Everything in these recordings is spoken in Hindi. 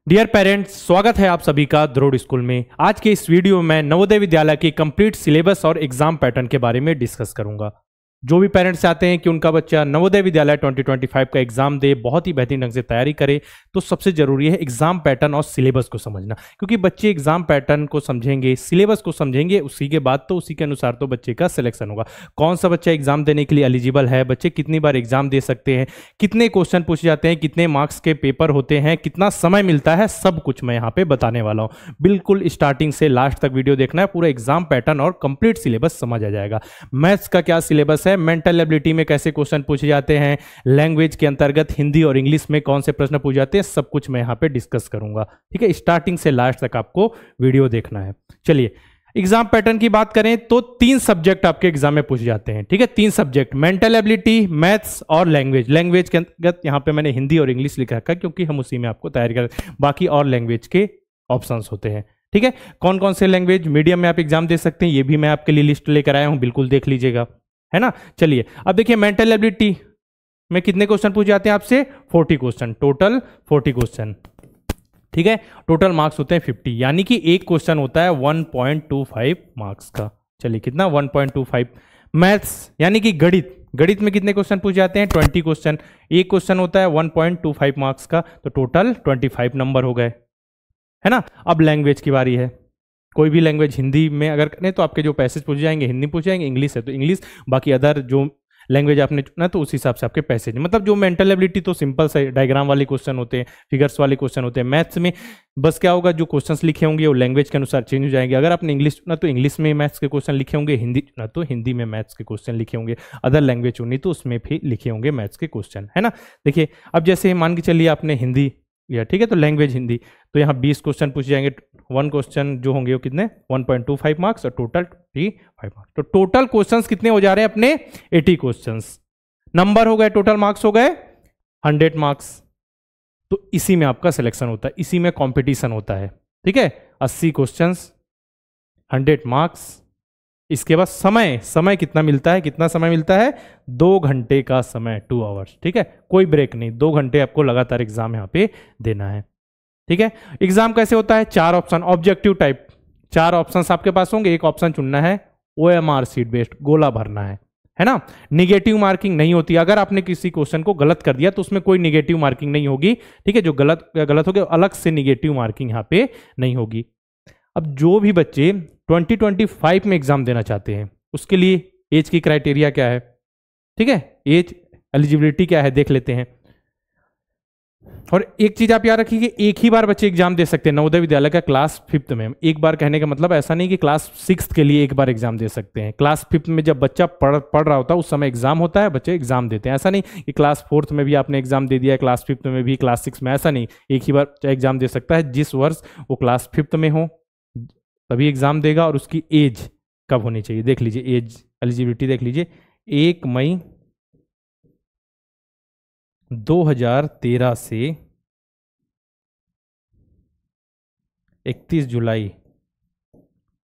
डियर पेरेंट्स, स्वागत है आप सभी का द्रोड़ स्कूल में। आज के इस वीडियो में नवोदय विद्यालय की कंप्लीट सिलेबस और एग्जाम पैटर्न के बारे में डिस्कस करूंगा। जो भी पेरेंट्स चाहते हैं कि उनका बच्चा नवोदय विद्यालय 2025 का एग्जाम दे, बहुत ही बेहतरीन ढंग से तैयारी करे, तो सबसे जरूरी है एग्जाम पैटर्न और सिलेबस को समझना। क्योंकि बच्चे एग्जाम पैटर्न को समझेंगे, सिलेबस को समझेंगे, उसी के बाद तो उसी के अनुसार तो बच्चे का सिलेक्शन होगा। कौन सा बच्चा एग्जाम देने के लिए एलिजिबल है, बच्चे कितनी बार एग्जाम दे सकते हैं, कितने क्वेश्चन पूछे जाते हैं, कितने मार्क्स के पेपर होते हैं, कितना समय मिलता है, सब कुछ मैं यहाँ पे बताने वाला हूँ। बिल्कुल स्टार्टिंग से लास्ट तक वीडियो देखना है, पूरा एग्जाम पैटर्न और कंप्लीट सिलेबस समझ आ जाएगा। मैथ्स का क्या सिलेबस है, मेंटल एबिलिटी में कैसे क्वेश्चन पूछे जाते हैं, लैंग्वेज के अंतर्गत हिंदी और इंग्लिश में कौन से प्रश्न पूछे जाते हैं, सब कुछ मैं यहाँ पे डिस्कस करूंगा। ठीक है, स्टार्टिंग से लास्ट तक आपको वीडियो देखना है। चलिए, एग्जाम पैटर्न की बात करें तो 3 सब्जेक्ट आपके एग्जाम में पूछे जाते हैं। ठीक है, 3 सब्जेक्ट, मेंटल एबिलिटी, मैथ्स और लैंग्वेज। लैंग्वेज के अंतर्गत यहाँ पे मैंने हिंदी और इंग्लिश लिखा रखा क्योंकि हम उसी में आपको तैयारी कर, बाकी और लैंग्वेज के ऑप्शंस होते हैं। ठीक है, कौन कौन से लैंग्वेज मीडियम में आप एग्जाम दे सकते हैं, ये भी मैं आपके लिए लिस्ट लेकर आया हूं, बिल्कुल देख लीजिएगा, है ना। चलिए, अब देखिए मेंटल एबिलिटी में कितने क्वेश्चन पूछे जाते हैं आपसे, 40 क्वेश्चन, टोटल 40 क्वेश्चन। ठीक है, टोटल मार्क्स होते हैं 50, यानी कि एक क्वेश्चन होता है 1.25 मार्क्स का। चलिए, कितना, 1.25। मैथ्स यानी कि गणित, गणित में कितने क्वेश्चन पूछे जाते हैं, 20 क्वेश्चन। एक क्वेश्चन होता है 1.25 मार्क्स का, तो टोटल 25 नंबर हो गए, है ना। अब लैंग्वेज की बारी है। कोई भी लैंग्वेज, हिंदी में अगर करें तो आपके जो पैसेज पूछे जाएंगे हिंदी पूछे जाएंगे, इंग्लिश है तो इंग्लिश, बाकी अदर जो लैंग्वेज आपने चुना तो उस हिसाब से आपके पैसेज। मतलब जो मेंटल एबिलिटी तो सिंपल से डायग्राम वाले क्वेश्चन होते हैं, फिगर्स वाले क्वेश्चन होते हैं। मैथ्स में बस क्या होगा, जो क्वेश्चंस लिखे होंगे वो लैंग्वेज के अनुसार चेंज हो जाएंगे। अगर आपने इंग्लिश चुना तो इंग्लिश में मैथ्स के क्वेश्चन लिखे होंगे, हिंदी चुना तो हिंदी में मैथ्स के क्वेश्चन लिखे होंगे, अदर लैंग्वेज चुनी तो उसमें भी लिखे होंगे मैथ्स के क्वेश्चन, है ना। देखिए, अब जैसे मान के चलिए आपने हिंदी लिया, ठीक है, तो लैंग्वेज हिंदी, तो यहाँ 20 क्वेश्चन पूछे जाएंगे। 1 क्वेश्चन जो होंगे वो कितने, 1.25 मार्क्स और टोटल 25 मार्क्स। तो टोटल क्वेश्चंस कितने हो जा रहे हैं अपने, 80 क्वेश्चंस। नंबर हो गए, टोटल मार्क्स हो गए 100 मार्क्स। तो इसी में आपका सिलेक्शन होता है, इसी में कंपटीशन होता है। ठीक है, 80 क्वेश्चंस, 100 मार्क्स। इसके बाद समय कितना मिलता है, कितना समय मिलता है, 2 घंटे का समय, 2 आवर्स। ठीक है, कोई ब्रेक नहीं, 2 घंटे आपको लगातार एग्जाम यहाँ पे देना है। ठीक है, एग्जाम कैसे होता है, 4 ऑप्शन, ऑब्जेक्टिव टाइप, 4 ऑप्शन आपके पास होंगे। एक ऑप्शन चुनना है, OMR सीट बेस्ड, गोला भरना है ना। निगेटिव मार्किंग नहीं होती, अगर आपने किसी क्वेश्चन को गलत कर दिया तो उसमें कोई निगेटिव मार्किंग नहीं होगी। ठीक है, जो गलत हो गया अलग से निगेटिव मार्किंग यहाँ पे नहीं होगी। अब जो भी बच्चे 2025 में एग्जाम देना चाहते हैं उसके लिए एज की क्राइटेरिया क्या है, ठीक है, एज एलिजिबिलिटी क्या है देख लेते हैं। और एक चीज आप याद रखिए कि एक ही बार बच्चे एग्जाम दे सकते हैं नवोदय विद्यालय का क्लास 5th में। एक बार कहने का मतलब ऐसा नहीं कि क्लास 6th के लिए एक बार एग्जाम दे सकते हैं। क्लास 5th में जब बच्चा पढ़ रहा होता है उस समय एग्जाम होता है, बच्चे एग्जाम देते हैं। ऐसा नहीं कि क्लास 4th में भी आपने एग्जाम दे दिया है, क्लास 5th में भी, क्लास 6 में, ऐसा नहीं। एक ही बार एग्जाम दे सकता है, जिस वर्ष वो क्लास 5th में हो तभी एग्जाम देगा। और उसकी एज कब होनी चाहिए देख लीजिए, एज एलिजिबिलिटी देख लीजिए, 1 मई 2013 से 31 जुलाई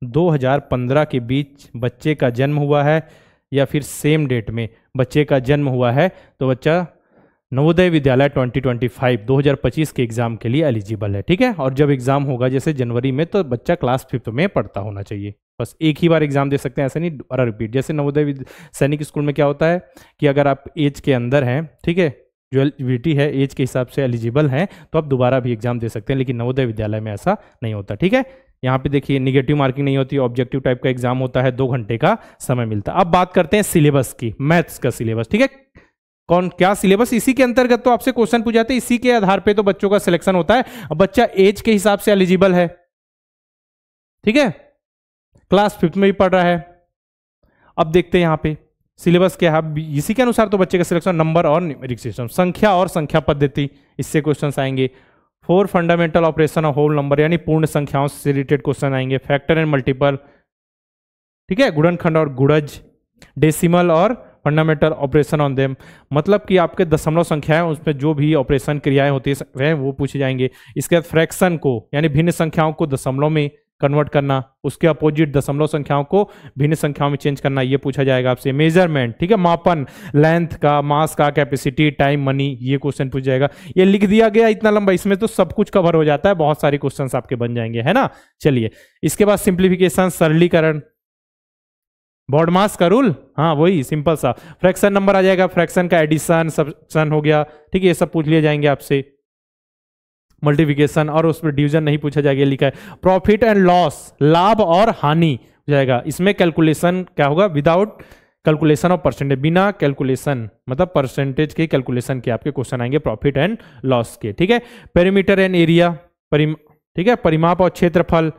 2015 के बीच बच्चे का जन्म हुआ है, या फिर सेम डेट में बच्चे का जन्म हुआ है, तो बच्चा नवोदय विद्यालय 2025 के एग्जाम के लिए एलिजिबल है। ठीक है, और जब एग्जाम होगा जैसे जनवरी में, तो बच्चा क्लास 5th में पढ़ता होना चाहिए। बस एक ही बार एग्जाम दे सकते हैं, ऐसा नहीं दोबारा रिपीट। जैसे नवोदय सैनिक स्कूल में क्या होता है कि अगर आप एज के अंदर हैं, ठीक है, जो एलिजिबिलिटी है एज के हिसाब से एलिजिबल हैं, तो आप दोबारा भी एग्जाम दे सकते हैं, लेकिन नवोदय विद्यालय में ऐसा नहीं होता। ठीक है, यहाँ पे देखिए निगेटिव मार्किंग नहीं होती, ऑब्जेक्टिव टाइप का एग्जाम होता है, 2 घंटे का समय मिलता है। अब बात करते हैं सिलेबस की, मैथ्स का सिलेबस। ठीक है, कौन क्या सिलेबस, इसी के अंतर्गत तो आपसे क्वेश्चन पूछ जाते हैं, इसी के आधार पे तो बच्चों का सिलेक्शन होता है। अब बच्चा एज के हिसाब से एलिजिबल है, ठीक है, क्लास 5th में भी पढ़ रहा है। अब देखते हैं यहाँ पे सिलेबस क्या है, इसी के अनुसार तो बच्चे का सिलेक्शन। नंबर और न्यूमेरिक सिस्टम, संख्या और संख्या पद्धति, इससे क्वेश्चंस आएंगे। 4 fundamental operation of whole number, यानी पूर्ण संख्याओं से रिलेटेड क्वेश्चन आएंगे। फैक्टर एंड मल्टीपल, ठीक है, गुणनखंड और गुणज, डेसिमल और फंडामेंटल ऑपरेशन ऑन देम, मतलब कि आपके दशमलव संख्याएं उसमें जो भी ऑपरेशन क्रियाएं होती है वो पूछे जाएंगे। इसके बाद फ्रैक्शन को, यानी भिन्न संख्याओं को दशमलव में कन्वर्ट करना, उसके अपोजिट दशमलव संख्याओं को भिन्न संख्याओं में चेंज करना, ये पूछा जाएगा आपसे। मेजरमेंट, ठीक है, मापन, लेंथ का, मास का, कैपेसिटी, टाइम, मनी, ये क्वेश्चन पूछ जाएगा। ये लिख दिया गया इतना लंबा, इसमें तो सब कुछ कवर हो जाता है, बहुत सारे क्वेश्चन आपके बन जाएंगे, है ना। चलिए, इसके बाद सिंप्लीफिकेशन, सरलीकरण, बॉड मास का रूल, हाँ वही सिंपल सा। फ्रैक्शन नंबर आ जाएगा, फ्रैक्शन का एडिशन, सब्ट्रैक्शन हो गया, ठीक है, ये सब पूछ लिए जाएंगे आपसे। मल्टीप्लिकेशन और उस पर डिवीजन नहीं पूछा जाएगा, लिखा है। प्रॉफिट एंड लॉस, लाभ और हानि हो जाएगा, इसमें कैलकुलेशन क्या होगा, विदाउट कैलकुलेशन ऑफ परसेंटेज, बिना कैलकुलेशन मतलब परसेंटेज के कैलकुलेशन के आपके क्वेश्चन आएंगे प्रॉफिट एंड लॉस के, ठीक है। पेरीमीटर एंड एरिया, ठीक है, परिमाप और क्षेत्रफल,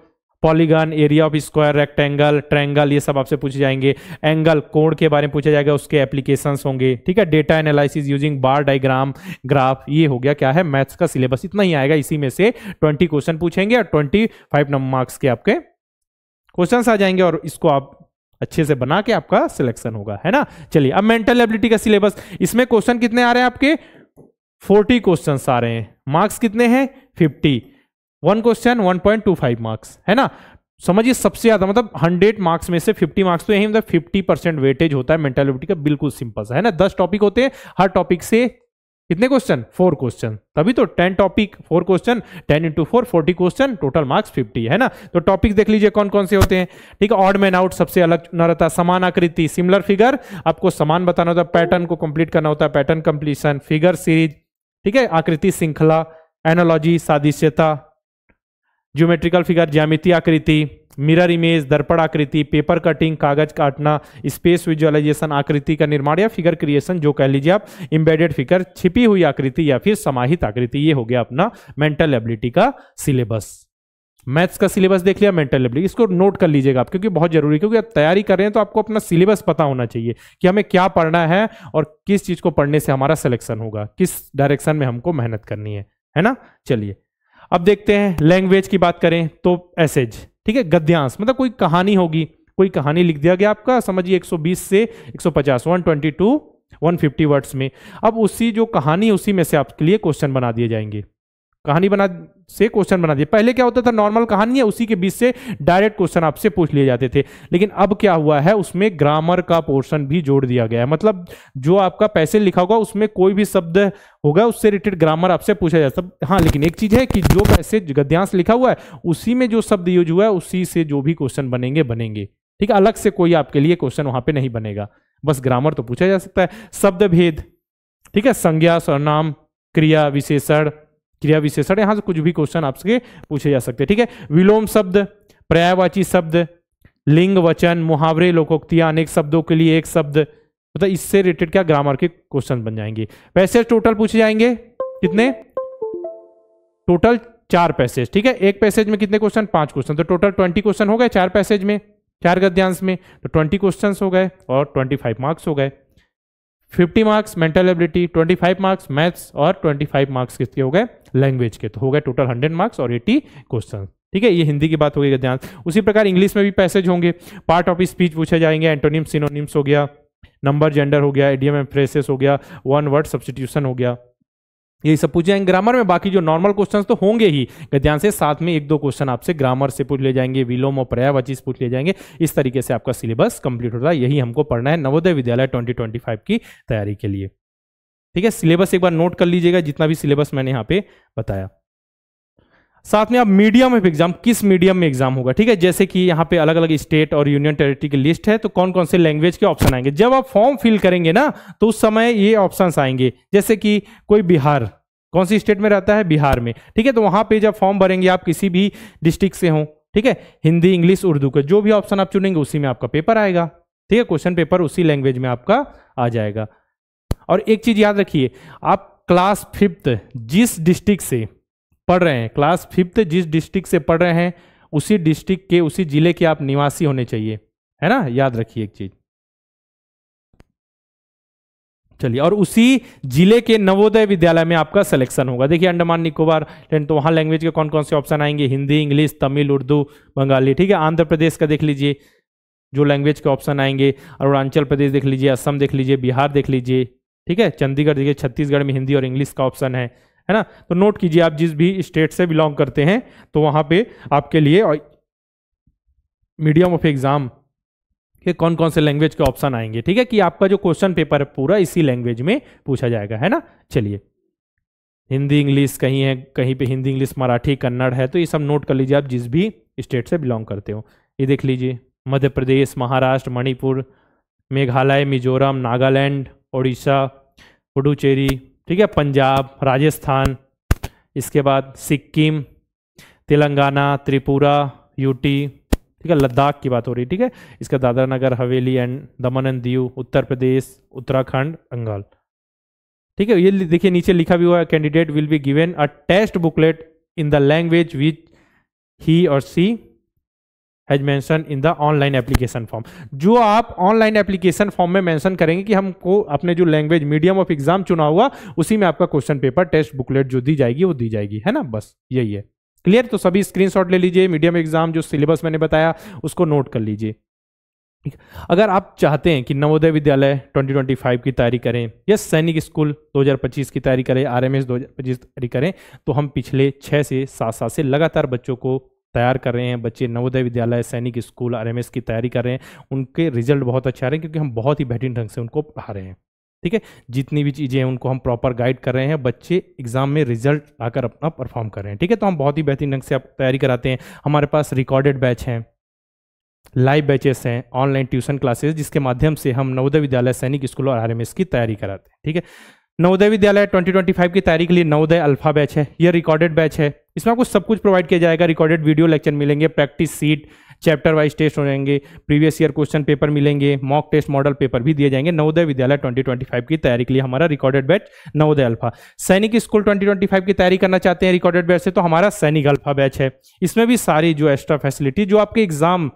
polygon, area of square, rectangle, triangle, ये सब आपसे पूछे जाएंगे। एंगल, कोण के बारे में पूछा जाएगा, उसके एप्लीकेशंस होंगे, ठीक है। डेटा एनालिसिस यूजिंग बार डायग्राम, ग्राफ, ये हो गया क्या है, मैथ्स का सिलेबस। इतना ही आएगा, इसी में से 20 क्वेश्चन पूछेंगे और 25 नंबर मार्क्स के आपके क्वेश्चन आ जाएंगे और इसको आप अच्छे से बना के आपका सिलेक्शन होगा, है ना। चलिए, अब मेंटल एबिलिटी का सिलेबस, इसमें क्वेश्चन कितने आ रहे हैं आपके, 40 क्वेश्चन आ रहे हैं, मार्क्स कितने हैं, 50, 1 क्वेश्चन 1.25 मार्क्स, है ना। समझिए, सबसे ज्यादा मतलब 100 मार्क्स में से 50 मार्क्स तो यही मतलब 50% वेटेज होता है मेंटल एबिलिटी का, बिल्कुल सिंपल सा, है ना। 10 टॉपिक होते हैं, हर टॉपिक से कितने क्वेश्चन, 4 क्वेश्चन, तभी तो 10 topic 4 question, 10 × 4 40 question, total marks 50, है ना। तो टॉपिक देख लीजिए कौन कौन से होते हैं, ठीक है। ऑड मैन आउट सबसे अलग न रहता, समान आकृति, सिमिलर फिगर, आपको समान बताना होता है, पैटर्न को कंप्लीट करना होता है, पैटर्न कंप्लीशन, फिगर सीरीज, ठीक है, आकृति श्रृंखला, एनालॉजी, सादृश्यता, ज्योमेट्रिकल फिगर, ज्यामितीय आकृति, मिरर इमेज, दर्पण आकृति, पेपर कटिंग, कागज काटना, स्पेस विजुअलाइजेशन, आकृति का निर्माण या फिगर क्रिएशन, जो कह लीजिए आप, एम्बेडेड फिगर, छिपी हुई आकृति या फिर समाहित आकृति, ये हो गया अपना मेंटल एबिलिटी का सिलेबस। मैथ्स का सिलेबस देख लिया, मेंटल एबिलिटी, इसको नोट कर लीजिएगा आप, क्योंकि बहुत जरूरी है, क्योंकि आप तैयारी कर रहे हैं तो आपको अपना सिलेबस पता होना चाहिए कि हमें क्या पढ़ना है और किस चीज को पढ़ने से हमारा सिलेक्शन होगा, किस डायरेक्शन में हमको मेहनत करनी है ना। चलिए, अब देखते हैं लैंग्वेज की बात करें तो एसेज, ठीक है, गद्यांश मतलब कोई कहानी होगी, कोई कहानी लिख दिया गया आपका, समझिए 120 से 150, 122 150 वर्ड्स में। अब उसी जो कहानी, उसी में से आपके लिए क्वेश्चन बना दिए जाएंगे, कहानी बना से क्वेश्चन बना दिए। पहले क्या होता था, नॉर्मल कहानी है, उसी के बीच से डायरेक्ट क्वेश्चन आपसे पूछ लिए जाते थे, लेकिन अब क्या हुआ है, उसमें ग्रामर का पोर्शन भी जोड़ दिया गया है। मतलब जो आपका पैसेज लिखा होगा उसमें कोई भी शब्द होगा उससे रिलेटेड ग्रामर आपसे पूछा जा सकता। हाँ, लेकिन एक चीज है कि जो पैसेज गद्यांश लिखा हुआ है उसी में जो शब्द यूज हुआ है उसी से जो भी क्वेश्चन बनेंगे, ठीक है। अलग से कोई आपके लिए क्वेश्चन वहां पे नहीं बनेगा, बस ग्रामर तो पूछा जा सकता है। शब्द भेद, ठीक है, संज्ञा, सर्वनाम, क्रिया विशेषण, यहां से कुछ भी क्वेश्चन आपसे पूछे जा सकते हैं, ठीक है। विलोम शब्द, पर्यायवाची शब्द, लिंग, वचन, मुहावरे, लोकोक्तियां, अनेक शब्दों के लिए एक शब्द, मतलब इससे रिलेटेड क्या ग्रामर के क्वेश्चन बन जाएंगे। पैसेज टोटल पूछे जाएंगे कितने, टोटल 4 पैसेज, ठीक है। एक पैसेज में कितने क्वेश्चन, 5 क्वेश्चन, तो टोटल 20 क्वेश्चन हो गए 4 पैसेज में, 4 गद्यांश में, तो 20 क्वेश्चन हो गए और 25 मार्क्स हो गए। 50 marks mental ability, 25 marks maths और 25 मार्क्स किसके हो गए, लैंग्वेज के, तो हो गए टोटल 100 मार्क्स और 80 क्वेश्चन, ठीक है। ये हिंदी की बात हो गई गद्यांश। उसी प्रकार इंग्लिश में भी पैसेज होंगे, पार्ट ऑफ स्पीच पूछे जाएंगे, एंटोनिम्स, सिनोनिम्स हो गया, नंबर, जेंडर हो गया, इडियम एंड फ्रेसेस हो गया, वन वर्ड सब्स्टिट्यूशन हो गया, यही सब पूछ जाएंगे ग्रामर में। बाकी जो नॉर्मल क्वेश्चंस तो होंगे ही गद्यांश से, साथ में 1-2 क्वेश्चन आपसे ग्रामर से पूछ ले जाएंगे, विलोम और पर्यायवाची पूछ ले जाएंगे। इस तरीके से आपका सिलेबस कंप्लीट होता है, यही हमको पढ़ना है नवोदय विद्यालय 2025 की तैयारी के लिए, ठीक है। सिलेबस एक बार नोट कर लीजिएगा, जितना भी सिलेबस मैंने यहाँ पे बताया। साथ में आप मीडियम ऑफ एग्जाम, किस मीडियम में एग्जाम होगा, ठीक है। जैसे कि यहाँ पे अलग अलग स्टेट और यूनियन टेरिटरी की लिस्ट है, तो कौन कौन से लैंग्वेज के ऑप्शन आएंगे। जब आप फॉर्म फिल करेंगे ना तो उस समय ये ऑप्शंस आएंगे, जैसे कि कोई बिहार, कौन सी स्टेट में रहता है, बिहार में, ठीक है। तो वहां पे जब फॉर्म भरेंगे आप किसी भी डिस्ट्रिक्ट से हो, ठीक है, हिंदी, इंग्लिश, उर्दू का जो भी ऑप्शन आप चुनेंगे उसी में आपका पेपर आएगा, ठीक है। क्वेश्चन पेपर उसी लैंग्वेज में आपका आ जाएगा। और एक चीज याद रखिए, आप क्लास 5th जिस डिस्ट्रिक्ट से पढ़ रहे हैं, क्लास 5th जिस डिस्ट्रिक्ट से पढ़ रहे हैं उसी डिस्ट्रिक्ट के, उसी जिले के आप निवासी होने चाहिए, है ना, याद रखिए एक चीज। चलिए, और उसी जिले के नवोदय विद्यालय में आपका सिलेक्शन होगा। देखिए अंडमान निकोबार, तो वहां लैंग्वेज के कौन कौन से ऑप्शन आएंगे, हिंदी, इंग्लिश, तमिल, उर्दू, बंगाली, ठीक है। आंध्र प्रदेश का देख लीजिए जो लैंग्वेज के ऑप्शन आएंगे, अरुणाचल प्रदेश देख लीजिए, असम देख लीजिए, बिहार देख लीजिए, ठीक है। चंडीगढ़ देखिए, छत्तीसगढ़ में हिंदी और इंग्लिश का ऑप्शन है ना। तो नोट कीजिए, आप जिस भी स्टेट से बिलोंग करते हैं तो वहां पे आपके लिए मीडियम ऑफ एग्जाम के कौन कौन से लैंग्वेज के ऑप्शन आएंगे, ठीक है, कि आपका जो क्वेश्चन पेपर है पूरा इसी लैंग्वेज में पूछा जाएगा, है ना। चलिए, हिंदी इंग्लिश कहीं है, कहीं पे हिंदी इंग्लिश मराठी कन्नड़ है, तो ये सब नोट कर लीजिए आप जिस भी स्टेट से बिलोंग करते हो। ये देख लीजिए, मध्य प्रदेश, महाराष्ट्र, मणिपुर, मेघालय, मिजोरम, नागालैंड, उड़ीसा, पुडुचेरी, ठीक है, पंजाब, राजस्थान, इसके बाद सिक्किम, तेलंगाना, त्रिपुरा, यूटी, ठीक है, लद्दाख की बात हो रही है, ठीक है, इसका दादरा नगर हवेली एंड दमन एंड दीव, उत्तर प्रदेश, उत्तराखंड, बंगाल, ठीक है। ये देखिए नीचे लिखा भी हुआ है, candidate will be given a test booklet in the language which he or she has mention in the online application form. जो आप ऑनलाइन एप्लीकेशन फॉर्म में मेंशन करेंगे कि हमको अपने जो लैंग्वेज मीडियम ऑफ एग्जाम चुना हुआ, उसी में आपका क्वेश्चन पेपर टेस्ट बुकलेट जो दी जाएगी वो दी जाएगी, है ना। बस यही है, क्लियर। तो सभी स्क्रीनशॉट ले लीजिए, मीडियम एग्जाम जो सिलेबस मैंने बताया उसको नोट कर लीजिए। अगर आप चाहते हैं कि नवोदय विद्यालय 2025 की तैयारी करें या सैनिक स्कूल 2025 की तैयारी करें, आरएमएस 2025 की तैयारी करें, तो हम पिछले 6 से 7 साल से लगातार बच्चों को तैयार कर रहे हैं। बच्चे नवोदय विद्यालय, सैनिक स्कूल, आरएमएस की तैयारी कर रहे हैं, उनके रिजल्ट बहुत अच्छे आ रहे हैं क्योंकि हम बहुत ही बेहतरीन ढंग से उनको पढ़ा रहे हैं, ठीक है। जितनी भी चीज़ें हैं उनको हम प्रॉपर गाइड कर रहे हैं, बच्चे एग्जाम में रिजल्ट आकर अपना परफॉर्म कर रहे हैं, ठीक है। तो हम बहुत ही बेहतरीन ढंग से आप तैयारी कराते हैं। हमारे पास रिकॉर्डेड बैच हैं, लाइव बैचेस हैं, ऑनलाइन ट्यूशन क्लासेस, जिसके माध्यम से हम नवोदय विद्यालय, सैनिक स्कूल और आरएमएस की तैयारी कराते हैं, ठीक है। नवोदय विद्यालय 2025 की तैयारी के लिए नवोदय अल्फा बैच है, यह रिकॉर्डेड बैच है। इसमें आपको सब कुछ प्रोवाइड किया जाएगा, रिकॉर्डेड वीडियो लेक्चर मिलेंगे, practice sheet, chapter wise test हो जाएंगे, प्रीवियस ईयर क्वेश्चन पेपर मिलेंगे, मॉक टेस्ट मॉडल पेपर भी दिए जाएंगे। नवोदय विद्यालय 2025 की तैयारी के लिए हमारा रिकॉर्डेड बैच नवोदय अल्फा। सैनिक स्कूल 2025 की तैयारी करना चाहते हैं रिकॉर्डेड बैच से, तो हमारा सैनिक अल्फा बैच है। इसमें भी सारी जो एक्स्ट्रा फैसिलिटी जो आपके एग्जाम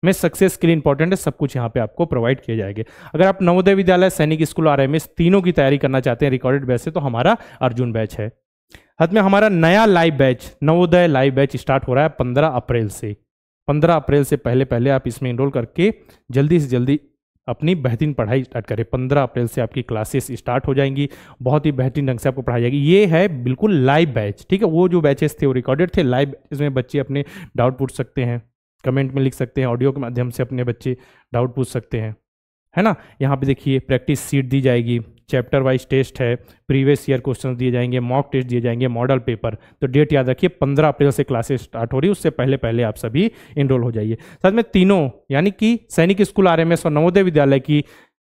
में सक्सेस के लिए इंपॉर्टेंट है, सब कुछ यहाँ पे आपको प्रोवाइड किए जाएंगे। अगर आप नवोदय विद्यालय, सैनिक स्कूल और आरएमएस तीनों की तैयारी करना चाहते हैं रिकॉर्डेड बैच से, तो हमारा अर्जुन बैच है। हाथ में हमारा नया live batch, Navodaya live batch start हो रहा है 15 अप्रैल से। 15 अप्रैल से पहले पहले आप इसमें इनरोल करके जल्दी से जल्दी अपनी बेहतरीन पढ़ाई स्टार्ट करें। 15 अप्रैल से आपकी क्लासेस स्टार्ट हो जाएंगी, बहुत ही बेहतरीन ढंग से आपको पढ़ाई जाएगी। ये है बिल्कुल लाइव बैच, ठीक है। वो जो बैचेस थे वो रिकॉर्डेड थे, लाइव इसमें बच्चे अपने डाउट पूछ सकते हैं, कमेंट में लिख सकते हैं, ऑडियो के माध्यम से अपने बच्चे डाउट पूछ सकते हैं, है ना। यहाँ पे देखिए प्रैक्टिस सीट दी जाएगी, चैप्टर वाइज टेस्ट है, प्रीवियस ईयर क्वेश्चन दिए जाएंगे, मॉक टेस्ट दिए जाएंगे, मॉडल पेपर। तो डेट याद रखिए 15 अप्रैल से क्लासेस स्टार्ट हो रही है, उससे पहले पहले आप सभी इनरोल हो जाइए। साथ में तीनों यानी कि सैनिक स्कूल, आरएमएस और नवोदय विद्यालय की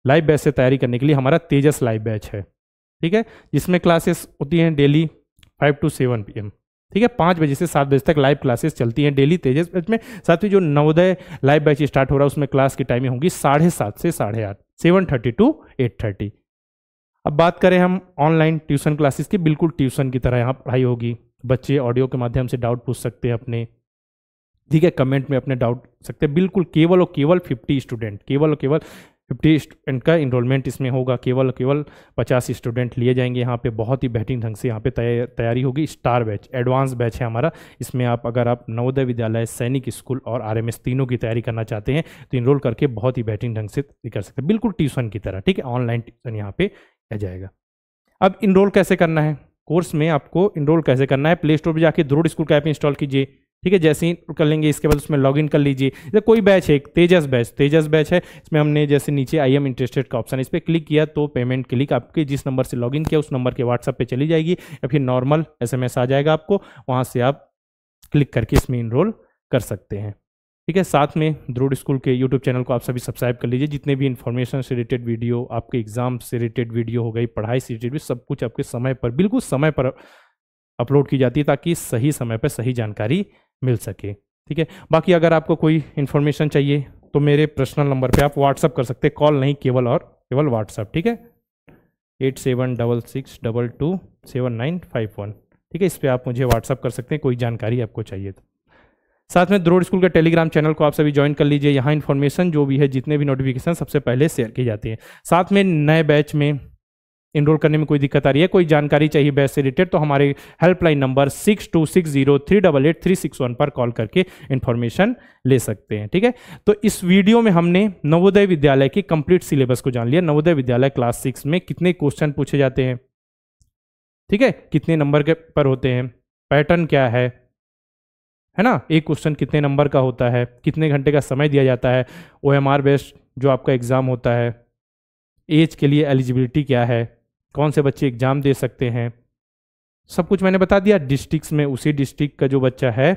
लाइव बैच से तैयारी करने के लिए हमारा तेजस लाइव बैच है, ठीक है, जिसमें क्लासेस होती हैं डेली 5 to 7 PM, ठीक है। 5 बजे से 7 बजे तक लाइव क्लासेस चलती हैं डेली तेजस बैच में। साथ ही जो नवोदय लाइव बैच स्टार्ट हो रहा है उसमें क्लास की टाइमिंग होगी 7:30 से 8:30, 7:30 to 8:30। अब बात करें हम ऑनलाइन ट्यूशन क्लासेस की, बिल्कुल ट्यूशन की तरह यहाँ पढ़ाई होगी। बच्चे ऑडियो के माध्यम से डाउट पूछ सकते हैं अपने, ठीक है, कमेंट में अपने डाउट सकते हैं। बिल्कुल केवल और केवल 50 स्टूडेंट, केवल और केवल 50 स्टूडेंट का इनरोलमेंट इसमें होगा, केवल और केवल 50 स्टूडेंट लिए जाएंगे। यहाँ पे बहुत ही बेहतरीन ढंग से यहाँ पे तैयारी होगी। स्टार बैच, एडवांस बैच है हमारा। इसमें आप अगर आप नवोदय विद्यालय, सैनिक स्कूल और आरएमएस तीनों की तैयारी करना चाहते हैं तो इनरोल करके बहुत ही बेहतरीन ढंग से कर सकते हैं, बिल्कुल ट्यूशन की तरह, ठीक है। ऑनलाइन ट्यूशन यहाँ पे आ जाएगा। अब इनरोल कैसे करना है, कोर्स में आपको इनरोल कैसे करना है, प्ले स्टोर पर जाके द्रोड़ स्कूल का ऐप इंस्टॉल कीजिए, ठीक है। जैसे ही कर लेंगे इसके बाद उसमें लॉगिन कर लीजिए। जैसे कोई बैच है, तेजस बैच है, इसमें हमने जैसे नीचे आई एम इंटरेस्टेड का ऑप्शन है, इस पर क्लिक किया तो पेमेंट क्लिक आपके जिस नंबर से लॉगिन किया उस नंबर के व्हाट्सएप पे चली जाएगी या फिर नॉर्मल SMS आ जाएगा आपको, वहाँ से आप क्लिक करके इसमें इनरोल कर सकते हैं, ठीक है। साथ में द्रोड़ स्कूल के यूट्यूब चैनल को आप सभी सब्सक्राइब कर लीजिए। जितने भी इन्फॉर्मेशन से रिलेटेड वीडियो, आपके एग्जाम से रिलेटेड वीडियो हो गई, पढ़ाई से रिलेटेड भी, सब कुछ आपके समय पर, बिल्कुल समय पर अपलोड की जाती है ताकि सही समय पर सही जानकारी मिल सके, ठीक है। बाकी अगर आपको कोई इन्फॉर्मेशन चाहिए तो मेरे पर्सनल नंबर पे आप व्हाट्सअप कर सकते हैं, कॉल नहीं, केवल व्हाट्सअप, ठीक है। 8766227951, ठीक है। इस पर आप मुझे व्हाट्सअप कर सकते हैं कोई जानकारी आपको चाहिए तो। साथ में द्रोड़ स्कूल के टेलीग्राम चैनल को आप सभी ज्वाइन कर लीजिए। यहाँ इन्फॉर्मेशन जो भी है, जितने भी नोटिफिकेशन सबसे पहले शेयर की जाती है। साथ में नए बैच में इनरोल करने में कोई दिक्कत आ रही है, कोई जानकारी चाहिए बैच से रिलेटेड, तो हमारे हेल्पलाइन नंबर 6260388361 पर कॉल करके इन्फॉर्मेशन ले सकते हैं, ठीक है। तो इस वीडियो में हमने नवोदय विद्यालय के कंप्लीट सिलेबस को जान लिया। नवोदय विद्यालय क्लास 6 में कितने क्वेश्चन पूछे जाते हैं, ठीक है, कितने नंबर के पर होते हैं, पैटर्न क्या है, है ना। एक क्वेश्चन कितने नंबर का होता है, कितने घंटे का समय दिया जाता है, OMR बेस्ड जो आपका एग्ज़ाम होता है, एज के लिए एलिजिबिलिटी क्या है, कौन से बच्चे एग्ज़ाम दे सकते हैं, सब कुछ मैंने बता दिया। डिस्ट्रिक्ट्स में उसी डिस्ट्रिक्ट का जो बच्चा है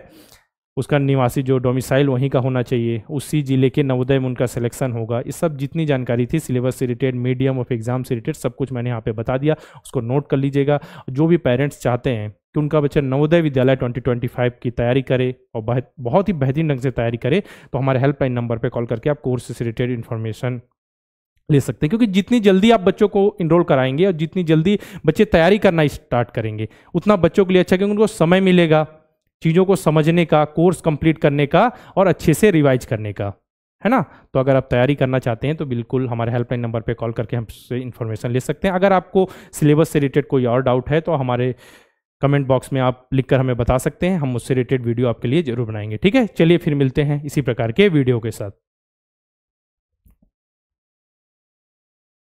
उसका निवासी जो डोमिसाइल वहीं का होना चाहिए, उसी जिले के नवोदय में उनका सिलेक्शन होगा। ये सब जितनी जानकारी थी सिलेबस से रिलेटेड, मीडियम ऑफ एग्जाम से रिलेटेड, सब कुछ मैंने यहाँ पे बता दिया, उसको नोट कर लीजिएगा। जो भी पेरेंट्स चाहते हैं कि उनका बच्चा नवोदय विद्यालय 2025 की तैयारी करे और बहुत ही बेहतरीन ढंग से तैयारी करे, तो हमारे हेल्पलाइन नंबर पर कॉल करके आप कोर्स से रिलेटेड इन्फॉर्मेशन ले सकते हैं। क्योंकि जितनी जल्दी आप बच्चों को इनरोल कराएंगे और जितनी जल्दी बच्चे तैयारी करना स्टार्ट करेंगे, उतना बच्चों के लिए अच्छा, क्योंकि उनको समय मिलेगा चीज़ों को समझने का, कोर्स कंप्लीट करने का और अच्छे से रिवाइज करने का, है ना। तो अगर आप तैयारी करना चाहते हैं तो बिल्कुल हमारे हेल्पलाइन नंबर पे कॉल करके हमसे इन्फॉर्मेशन ले सकते हैं। अगर आपको सिलेबस से रिलेटेड कोई और डाउट है तो हमारे कमेंट बॉक्स में आप लिखकर हमें बता सकते हैं, हम उससे रिलेटेड वीडियो आपके लिए जरूर बनाएंगे। ठीक है, चलिए फिर मिलते हैं इसी प्रकार के वीडियो के साथ।